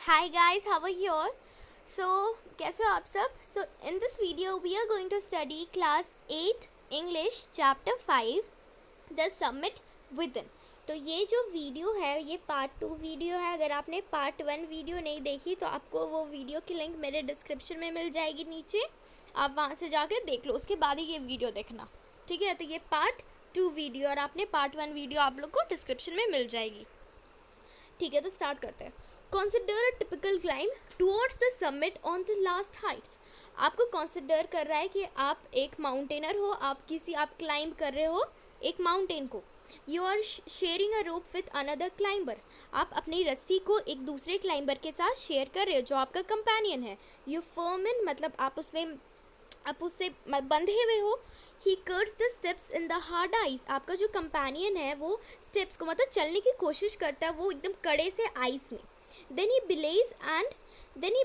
Hi guys, how are you all? So, कैसे हो आप सब? So, in this video we are going to study class 8 English chapter 5 The Summit Within. तो ये जो video है ये पार्ट 2 वीडियो है. अगर आपने पार्ट 1 वीडियो नहीं देखी तो आपको वो वीडियो की लिंक मेरे डिस्क्रिप्शन में मिल जाएगी नीचे. आप वहाँ से जाकर देख लो, उसके बाद ही ये वीडियो देखना, ठीक है? तो ये पार्ट 2 वीडियो और आपने पार्ट 1 वीडियो आप लोग को डिस्क्रिप्शन में मिल जाएगी, ठीक है? तो स्टार्ट करते हैं. Consider a typical climb towards the summit on the last heights. आपको कंसिडर कर रहा है कि आप एक माउंटेनर हो, आप क्लाइंब कर रहे हो एक माउंटेन को. You are sharing a rope with another climber. आप अपनी रस्सी को एक दूसरे क्लाइंबर के साथ शेयर कर रहे हो जो आपका कंपेनियन है. यू फर्म इन मतलब आप उससे बंधे हुए हो. He cuts the steps in the hard ice. आपका जो कंपेनियन है वो स्टेप्स को मतलब चलने की कोशिश करता है वो एकदम कड़े से आइस में. Then he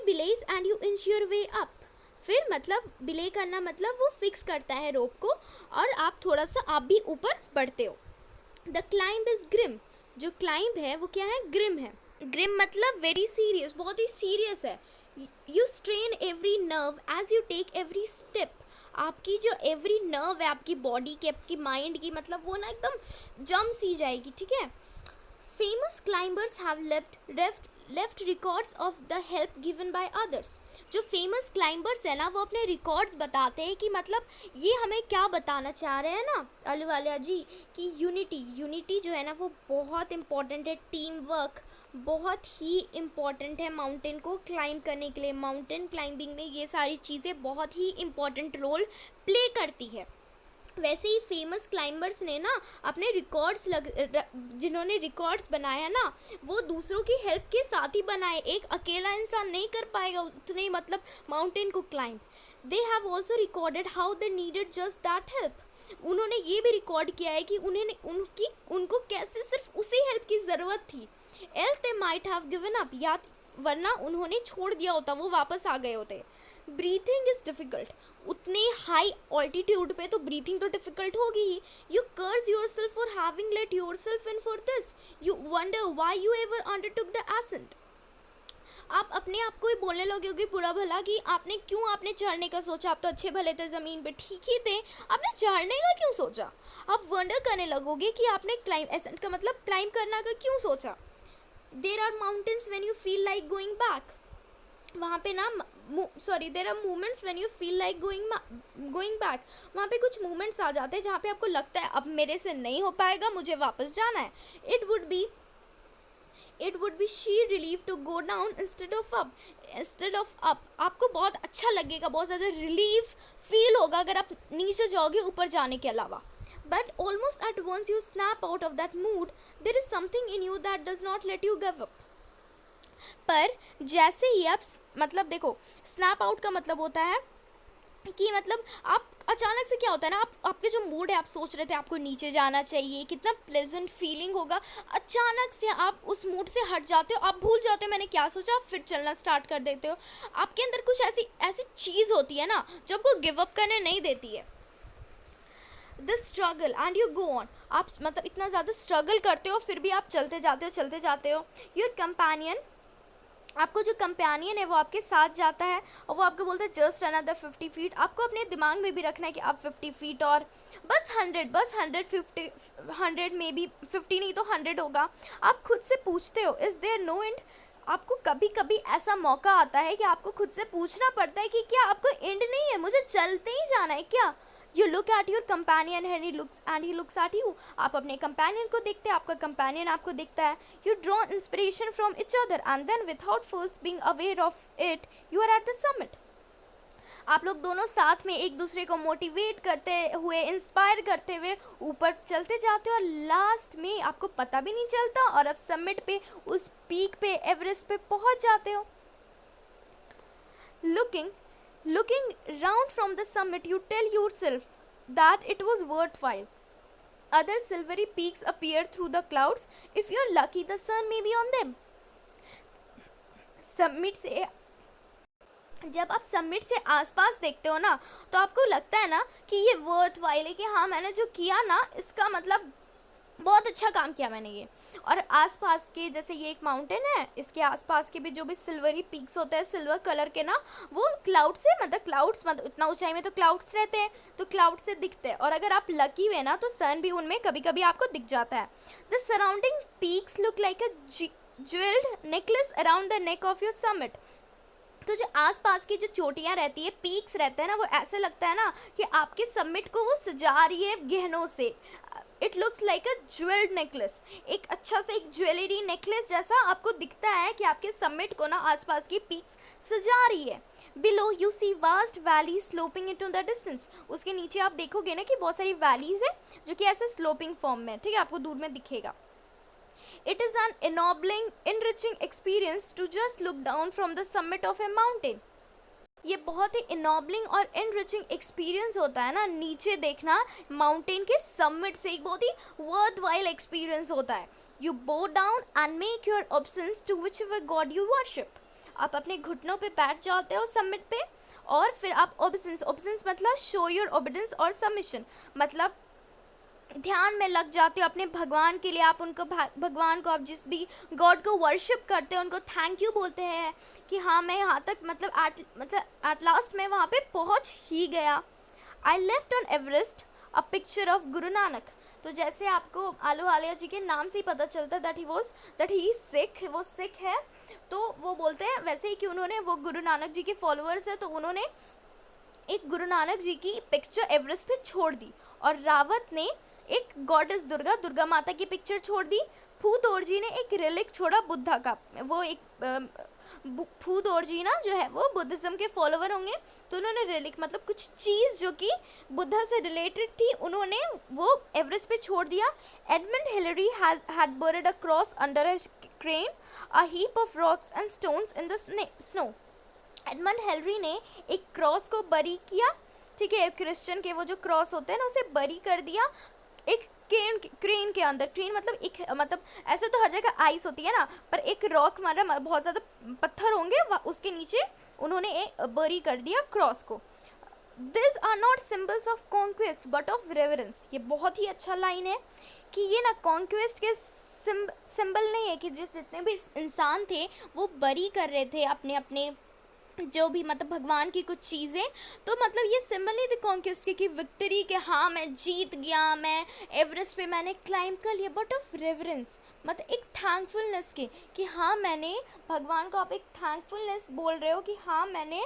belays and you inch your way up. फिर मतलब बिले करना मतलब वो फिक्स करता है रोप को और आप थोड़ा सा आप भी ऊपर बढ़ते हो. The climb is grim. जो क्लाइंब है वो क्या है? ग्रिम है. ग्रिम मतलब वेरी सीरियस, बहुत ही सीरियस है. You strain every nerve as you take every step. आपकी जो एवरी नर्व है आपकी बॉडी की, आपकी माइंड की, मतलब वो ना एकदम जम सी जाएगी, ठीक है? Famous climbers have left records of the help given by others. जो फेमस क्लाइंबर्स है ना वो अपने रिकॉर्ड्स बताते हैं कि मतलब ये हमें क्या बताना चाह रहे हैं ना अहलुवालिया जी कि यूनिटी जो है ना वो बहुत इम्पॉर्टेंट है. टीम वर्क बहुत ही इम्पॉर्टेंट है माउंटेन को क्लाइंब करने के लिए. माउंटेन क्लाइंबिंग में ये सारी चीज़ें बहुत ही इम्पॉर्टेंट रोल प्ले करती है. वैसे ही फेमस क्लाइंबर्स ने ना अपने जिन्होंने रिकॉर्ड्स बनाया ना वो दूसरों की हेल्प के साथ ही बनाए. एक अकेला इंसान नहीं कर पाएगा उतने मतलब माउंटेन को climb. They have also recorded how they needed just that help. उन्होंने ये भी रिकॉर्ड किया है कि उनको कैसे सिर्फ उसी हेल्प की ज़रूरत थी. Else they might have given up, या वरना उन्होंने छोड़ दिया होता, वो वापस आ गए होते. Breathing is difficult. उतने हाई ऑल्टीट्यूड पे तो ब्रीथिंग तो डिफ़िकल्ट होगी ही. You curse yourself for having let yourself in for this. You wonder why you ever undertook the ascent. आप अपने आप को ही बोलने लगोगे बुरा भला कि आपने चढ़ने का सोचा. आप तो अच्छे भले थे, ज़मीन पे ठीक ही थे, आपने चढ़ने का क्यों सोचा? आप वंडर करने लगोगे कि आपने क्लाइंब एसेंट का मतलब क्लाइंब करना का क्यों सोचा. There are mountains when you feel like going back. वहाँ पे ना there are movements when you feel like going back. वहाँ पे कुछ मूवमेंट्स आ जाते हैं जहाँ पे आपको लगता है अब मेरे से नहीं हो पाएगा, मुझे वापस जाना है. It would be sheer relief to go down instead of up. आपको बहुत अच्छा लगेगा, बहुत ज़्यादा रिलीफ फील होगा अगर आप नीचे जाओगे ऊपर जाने के अलावा. But almost at once you snap out of that mood. There is something in you that does not let you give up. पर जैसे ही आप मतलब देखो, स्नैप आउट का मतलब होता है कि मतलब आप अचानक से क्या होता है ना, आपके जो मूड है, आप सोच रहे थे आपको नीचे जाना चाहिए, कितना प्लेजेंट फीलिंग होगा, अचानक से आप उस मूड से हट जाते हो, आप भूल जाते हो मैंने क्या सोचा, आप फिर चलना स्टार्ट कर देते हो. आपके अंदर कुछ ऐसी चीज़ होती है ना जो आपको गिव अप करने नहीं देती है. The struggle and you go on. आप मतलब इतना ज़्यादा स्ट्रगल करते हो फिर भी आप चलते जाते हो. योर कंपेनियन, आपको जो कंपेनियन है वो आपके साथ जाता है और वो आपको बोलता है जस्ट अनदर 50 फीट. आपको अपने दिमाग में भी रखना है कि आप 50 फीट और बस 100 में भी 50 नहीं तो 100 होगा. आप खुद से पूछते हो इज़ देयर नो एंड. आपको कभी कभी ऐसा मौका आता है कि आपको खुद से पूछना पड़ता है कि क्या आपको एंड नहीं है, मुझे चलते ही जाना है क्या. You look at your companion and he looks at you. आप अपने companion को देखते हैं, आपका companion आपको देखता है. You draw inspiration from each other and then without first being aware of it, you are at the summit. आप लोग दोनों साथ में एक दूसरे को मोटिवेट करते हुए, इंस्पायर करते हुए ऊपर चलते जाते हो और लास्ट में आपको पता भी नहीं चलता और आप समिट पे, उस पीक पे, एवरेस्ट पे पहुंच जाते हो. Looking round from the summit, you tell yourself that it was worthwhile. Other silvery peaks appear through the clouds. If you're lucky, the sun may be on them. जब आप summit से आसपास देखते हो ना तो आपको लगता है ना कि ये वर्थ वाइल है, कि हाँ मैंने जो किया ना इसका मतलब बहुत अच्छा काम किया मैंने ये। और आसपास के, जैसे ये एक माउंटेन है, इसके आसपास के भी जो भी सिल्वरी पीक्स होते हैं सिल्वर कलर के ना, वो क्लाउड से, मतलब क्लाउड्स, मतलब इतना ऊंचाई में तो क्लाउड्स रहते हैं, तो क्लाउड से दिखते हैं। और अगर आप लकी हुए ना तो सन भी उनमें कभी कभी आपको दिख जाता है। The surrounding peaks look like a jewelled necklace around the neck of your summit. तो जो आसपास की जो चोटियाँ रहती है, पीक्स रहते हैं ना, वो ऐसे लगता है ना कि आपके समिट को वो सजा रही है गहनों से। It looks like a jewelled necklace, एक अच्छा सा एक ज्वेलरी नेकलेस जैसा आपको दिखता है कि आपके समिट को ना आसपास की पीक्स सजा रही है। Below you see vast valley sloping into the distance. उसके नीचे आप देखोगे ना कि बहुत सारी वैलीज है जो कि ऐसे स्लोपिंग फॉर्म में, ठीक है, आपको दूर में दिखेगा। It is an ennobling, enriching experience to just look down from the summit of a mountain. ये बहुत ही इनॉबलिंग और एनरिचिंग एक्सपीरियंस होता है ना, नीचे देखना माउंटेन के समिट से, एक बहुत ही वर्थ वाइल एक्सपीरियंस होता है। You bow down and make your obeisance to whichever god you worship. आप अपने घुटनों पे बैठ जाते हो समिट पे, और फिर आप ऑब्सेंस मतलब शो योर ओबीडियंस और सबमिशन, मतलब ध्यान में लग जाते हो अपने भगवान के लिए। आप उनको, भगवान को, आप जिस भी गॉड को वर्शिप करते हो उनको थैंक यू बोलते हैं कि हाँ मैं यहाँ तक, मतलब एट लास्ट मैं वहाँ पे पहुँच ही गया। I left on Everest a picture of Guru Nanak. तो जैसे आपको आलू आलिया जी के नाम से ही पता चलता है दैट ही सिख, वो सिख है, तो वो बोलते हैं वैसे ही कि उन्होंने, वो गुरु नानक जी के फॉलोअर्स है, तो उन्होंने एक गुरु नानक जी की पिक्चर एवरेस्ट पे छोड़ दी। और रावत ने एक गॉडेस दुर्गा माता की पिक्चर छोड़ दी। फूदौरजी ने एक रिलिक छोड़ा बुद्धा का, वो एक फूदौरजी ना जो है वो बुद्धिज्म के फॉलोवर होंगे, तो उन्होंने रिलिक मतलब कुछ चीज़ जो कि बुद्धा से रिलेटेड थी, उन्होंने वो एवरेस्ट पे छोड़ दिया। Edmund Hillary had buried a cross under a crane, a heap of rocks and stones in the snow. Edmund Henry ने एक क्रॉस को बरी किया, ठीक है, क्रिश्चियन के वो जो क्रॉस होते हैं ना, उसे बरी कर दिया एक क्रेन के अंदर। क्रेन मतलब एक, मतलब ऐसे तो हर जगह आइस होती है ना, पर एक रॉक, मतलब बहुत ज़्यादा पत्थर होंगे, उसके नीचे उन्होंने एक बरी कर दिया क्रॉस को। This are not symbols of conquest but of reverence. ये बहुत ही अच्छा लाइन है कि ये ना कॉन्क्वेस्ट के सिंबल नहीं है, कि जितने भी इंसान थे वो बरी कर रहे थे अपने अपने जो भी, मतलब भगवान की कुछ चीज़ें, तो मतलब ये सिंबल नहीं थे कॉन्क्वेस्ट के कि विक्ट्री के, हाँ मैं जीत गया, मैं एवरेस्ट पे मैंने क्लाइंब कर लिया, बट ऑफ रेवरेंस, मतलब एक थैंकफुलनेस के, कि हाँ मैंने भगवान को, आप एक थैंकफुलनेस बोल रहे हो कि हाँ मैंने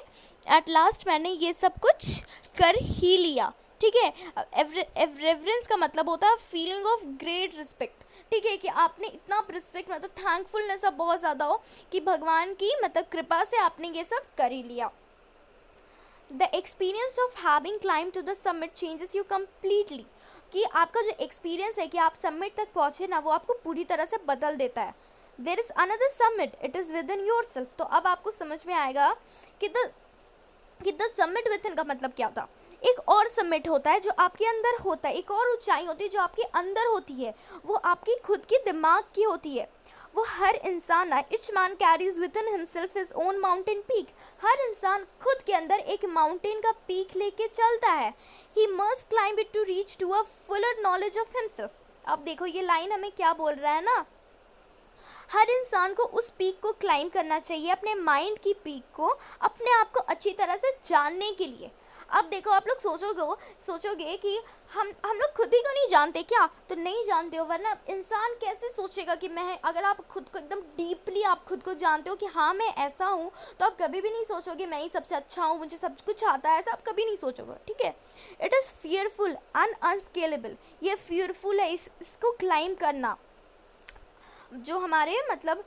एट लास्ट मैंने ये सब कुछ कर ही लिया, ठीक है। रेवरेंस का मतलब होता है फीलिंग ऑफ ग्रेट रिस्पेक्ट, ठीक है, कि आपने इतना रिस्पेक्ट, मतलब थैंकफुलनेस अब बहुत ज़्यादा हो कि भगवान की मतलब कृपा से आपने ये सब कर ही लिया। The experience of having climb to the summit changes you completely, कि आपका जो एक्सपीरियंस है कि आप समिट तक पहुँचे ना, वो आपको पूरी तरह से बदल देता है। There is another summit, it is within yourself. तो अब आपको समझ में आएगा कि द समिट विद इन का मतलब क्या था। एक और समिट होता है जो आपके अंदर होता है, एक और ऊंचाई होती है जो आपके अंदर होती है, वो आपकी खुद की दिमाग की होती है। वो हर इंसान ना, each man carries within himself his own mountain peak. हर इंसान खुद के अंदर एक माउंटेन का पीक लेके चलता है। He must climb it to reach to a fuller knowledge of himself. अब देखो ये लाइन हमें क्या बोल रहा है ना, हर इंसान को उस पीक को क्लाइंब करना चाहिए, अपने माइंड की पीक को, अपने आप को अच्छी तरह से जानने के लिए। अब देखो आप लोग सोचोगे कि हम लोग खुद ही को नहीं जानते क्या, तो नहीं जानते हो, वरना इंसान कैसे सोचेगा कि मैं, अगर आप खुद को एकदम डीपली आप खुद को जानते हो कि हाँ मैं ऐसा हूँ, तो आप कभी भी नहीं सोचोगे मैं ही सबसे अच्छा हूँ, मुझे सब कुछ आता है, ऐसा आप कभी नहीं सोचोगे, ठीक है। इट इज़ फियरफुल एंड अनस्केलेबल, ये फियरफुल है इसको क्लाइंब करना, जो हमारे मतलब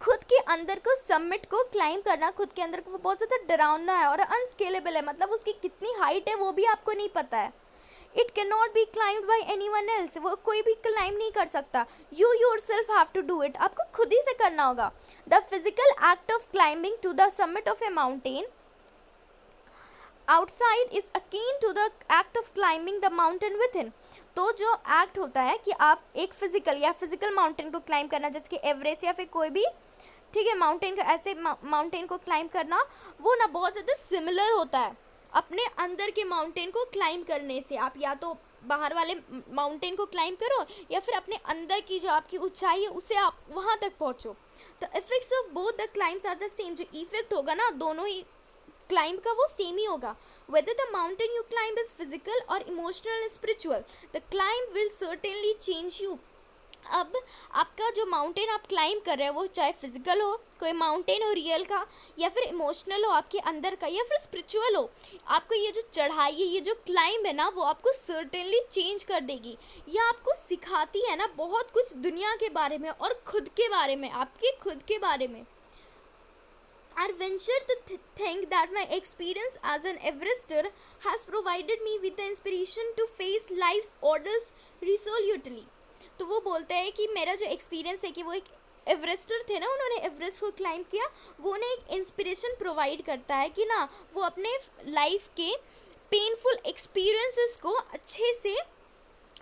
खुद के अंदर को समिट को क्लाइंब करना, खुद के अंदर को बहुत ज़्यादा डरावना है और अनस्केलेबल है, मतलब उसकी कितनी हाइट है वो भी आपको नहीं पता है। It can not be climbed by anyone else, वो कोई भी क्लाइंब नहीं कर सकता। You yourself have to do it, आपको खुद ही से करना होगा। The physical act of climbing to the summit of a mountain outside is akin to the act of climbing the mountain within. तो जो एक्ट होता है कि आप एक फिजिकल माउंटेन को क्लाइंब करना, जैसे कि एवरेस्ट या फिर कोई भी, ठीक है, माउंटेन का, ऐसे माउंटेन को क्लाइंब करना, वो ना बहुत ज़्यादा सिमिलर होता है अपने अंदर के माउंटेन को क्लाइंब करने से। आप या तो बाहर वाले माउंटेन को क्लाइंब करो या फिर अपने अंदर की जो आपकी ऊंचाई है उसे आप वहाँ तक पहुँचो। The effects of both the climbs are the same. जो इफेक्ट होगा ना दोनों ही क्लाइंब का वो सेम ही होगा। Whether the mountain you climb is physical और emotional and spiritual, the climb will certainly change you. अब आपका जो माउंटेन आप क्लाइंब कर रहे हो वो चाहे फिजिकल हो, कोई माउंटेन हो रियल का, या फिर इमोशनल हो आपके अंदर का, या फिर स्पिरिचुअल हो, आपको ये जो चढ़ाई है, ये जो क्लाइंब है ना, वो आपको सर्टेनली चेंज कर देगी। यह आपको सिखाती है ना बहुत कुछ दुनिया के बारे में और खुद के बारे में, आपके खुद के बारे में। I venture to think that my experience as an Everester has provided me with the inspiration to face life's orders resolutely। तो वो बोलते हैं कि मेरा जो एक्सपीरियंस है कि वो एक एवरेस्टर थे ना, उन्होंने एवरेस्ट को क्लाइंब किया, वो उन्हें एक इंस्पिरेशन प्रोवाइड करता है कि ना वो अपने लाइफ के पेनफुल एक्सपीरियंसेस को अच्छे से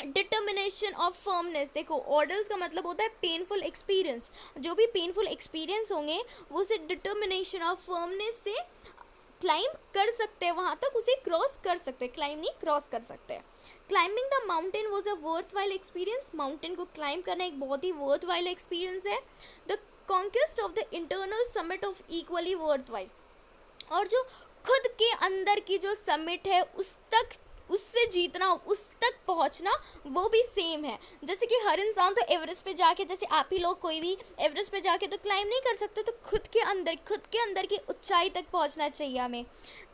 डिटर्मिनेशन ऑफ फर्मनेस, देखो ऑर्डर्स का मतलब होता है पेनफुल एक्सपीरियंस, जो भी पेनफुल एक्सपीरियंस होंगे वो उसे डिटर्मिनेशन ऑफ फर्मनेस से क्लाइंब कर सकते हैं, वहाँ तक उसे क्रॉस कर सकते हैं, क्लाइंब नहीं क्रॉस कर सकते हैं। Climbing the mountain was a worth while experience, mountain को क्लाइंब करना एक बहुत ही वर्थ वाइल एक्सपीरियंस है। The conquest of the internal summit of equally worth while, और जो खुद के अंदर की जो समिट है उस तक, उससे जीतना, उस तक पहुंचना, वो भी सेम है। जैसे कि हर इंसान तो एवरेस्ट पे जाके, जैसे आप ही लोग कोई भी एवरेस्ट पे जाके तो क्लाइंब नहीं कर सकते, तो खुद के अंदर की ऊंचाई तक पहुंचना चाहिए हमें।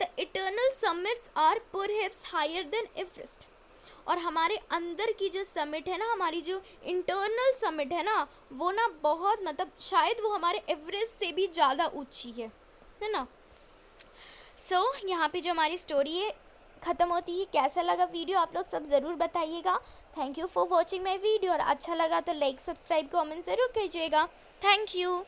The eternal summits are perhaps higher than Everest, और हमारे अंदर की जो समिट है ना, हमारी जो इंटरनल समिट है ना, वो ना बहुत मतलब शायद वो हमारे एवरेस्ट से भी ज़्यादा ऊंची है ना। सो यहाँ पे जो हमारी स्टोरी है ख़त्म होती है। कैसा लगा वीडियो आप लोग सब ज़रूर बताइएगा। Thank you for watching my video, और अच्छा लगा तो लाइक सब्सक्राइब कमेंट ज़रूर कीजिएगा। Thank you.